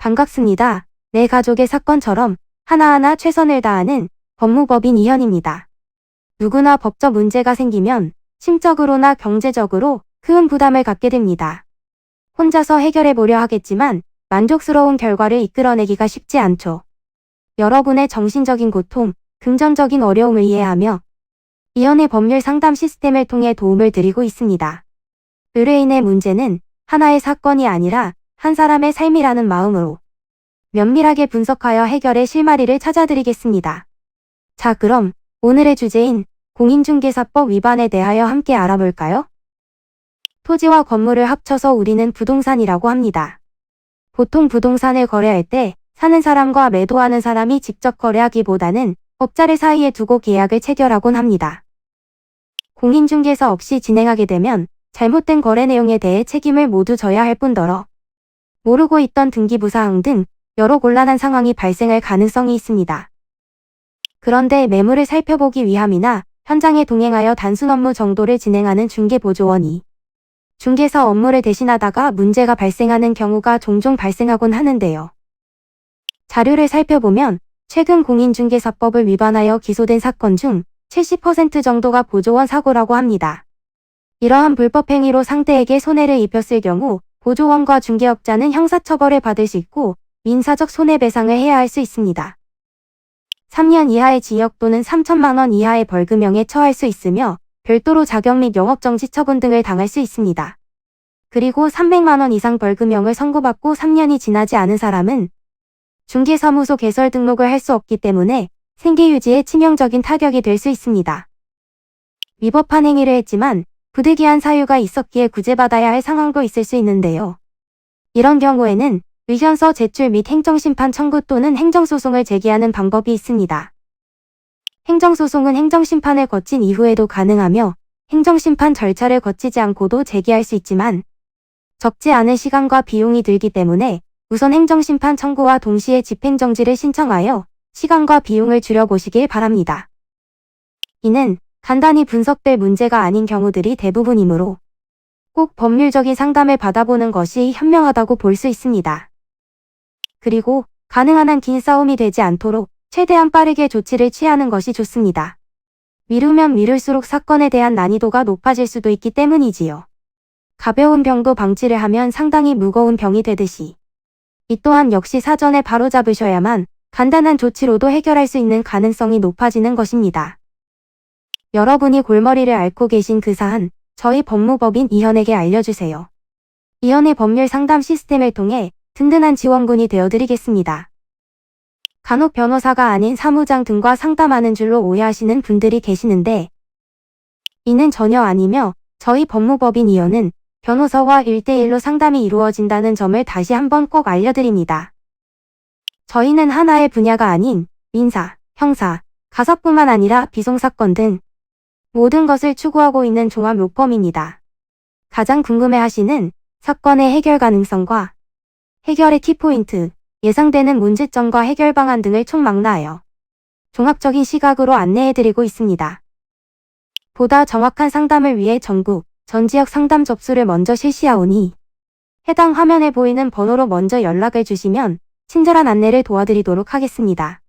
반갑습니다. 내 가족의 사건처럼 하나하나 최선을 다하는 법무법인 이현입니다. 누구나 법적 문제가 생기면 심적으로나 경제적으로 큰 부담을 갖게 됩니다. 혼자서 해결해 보려 하겠지만 만족스러운 결과를 이끌어내기가 쉽지 않죠. 여러분의 정신적인 고통, 금전적인 어려움을 이해하며 이현의 법률 상담 시스템을 통해 도움을 드리고 있습니다. 의뢰인의 문제는 하나의 사건이 아니라 한 사람의 삶이라는 마음으로 면밀하게 분석하여 해결의 실마리를 찾아드리겠습니다. 자, 그럼 오늘의 주제인 공인중개사법 위반에 대하여 함께 알아볼까요? 토지와 건물을 합쳐서 우리는 부동산이라고 합니다. 보통 부동산을 거래할 때 사는 사람과 매도하는 사람이 직접 거래하기보다는 법자를 사이에 두고 계약을 체결하곤 합니다. 공인중개사 없이 진행하게 되면 잘못된 거래 내용에 대해 책임을 모두 져야 할 뿐더러 모르고 있던 등기부사항 등 여러 곤란한 상황이 발생할 가능성이 있습니다. 그런데 매물을 살펴보기 위함이나 현장에 동행하여 단순 업무 정도를 진행하는 중개보조원이 중개사 업무를 대신하다가 문제가 발생하는 경우가 종종 발생하곤 하는데요. 자료를 살펴보면 최근 공인중개사법을 위반하여 기소된 사건 중 70% 정도가 보조원 사고라고 합니다. 이러한 불법 행위로 상대에게 손해를 입혔을 경우 보조원과 중개업자는 형사처벌을 받을 수 있고 민사적 손해배상을 해야 할 수 있습니다. 3년 이하의 징역 또는 3천만 원 이하의 벌금형에 처할 수 있으며 별도로 자격 및 영업정지 처분 등을 당할 수 있습니다. 그리고 300만 원 이상 벌금형을 선고받고 3년이 지나지 않은 사람은 중개사무소 개설 등록을 할 수 없기 때문에 생계유지에 치명적인 타격이 될 수 있습니다. 위법한 행위를 했지만 부득이한 사유가 있었기에 구제받아야 할 상황도 있을 수 있는데요. 이런 경우에는 의견서 제출 및 행정심판 청구 또는 행정소송을 제기하는 방법이 있습니다. 행정소송은 행정심판을 거친 이후에도 가능하며 행정심판 절차를 거치지 않고도 제기할 수 있지만 적지 않은 시간과 비용이 들기 때문에 우선 행정심판 청구와 동시에 집행정지를 신청하여 시간과 비용을 줄여보시길 바랍니다. 이는 간단히 분석될 문제가 아닌 경우들이 대부분이므로 꼭 법률적인 상담을 받아보는 것이 현명하다고 볼 수 있습니다. 그리고 가능한 한 긴 싸움이 되지 않도록 최대한 빠르게 조치를 취하는 것이 좋습니다. 미루면 미룰수록 사건에 대한 난이도가 높아질 수도 있기 때문이지요. 가벼운 병도 방치를 하면 상당히 무거운 병이 되듯이 이 또한 역시 사전에 바로잡으셔야만 간단한 조치로도 해결할 수 있는 가능성이 높아지는 것입니다. 여러분이 골머리를 앓고 계신 그 사안, 저희 법무법인 이현에게 알려주세요. 이현의 법률 상담 시스템을 통해 든든한 지원군이 되어드리겠습니다. 간혹 변호사가 아닌 사무장 등과 상담하는 줄로 오해하시는 분들이 계시는데 이는 전혀 아니며 저희 법무법인 이현은 변호사와 1대1로 상담이 이루어진다는 점을 다시 한번 꼭 알려드립니다. 저희는 하나의 분야가 아닌 민사, 형사, 가사뿐만 아니라 비송사건 등 모든 것을 추구하고 있는 종합 로펌입니다. 가장 궁금해하시는 사건의 해결 가능성과 해결의 키포인트, 예상되는 문제점과 해결 방안 등을 총망라하여 종합적인 시각으로 안내해드리고 있습니다. 보다 정확한 상담을 위해 전국, 전 지역 상담 접수를 먼저 실시하오니 해당 화면에 보이는 번호로 먼저 연락을 주시면 친절한 안내를 도와드리도록 하겠습니다.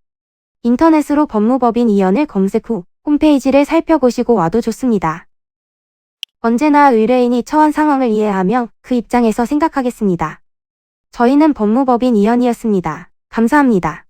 인터넷으로 법무법인 이현을 검색 후 홈페이지를 살펴보시고 와도 좋습니다. 언제나 의뢰인이 처한 상황을 이해하며 그 입장에서 생각하겠습니다. 저희는 법무법인 이현이었습니다. 감사합니다.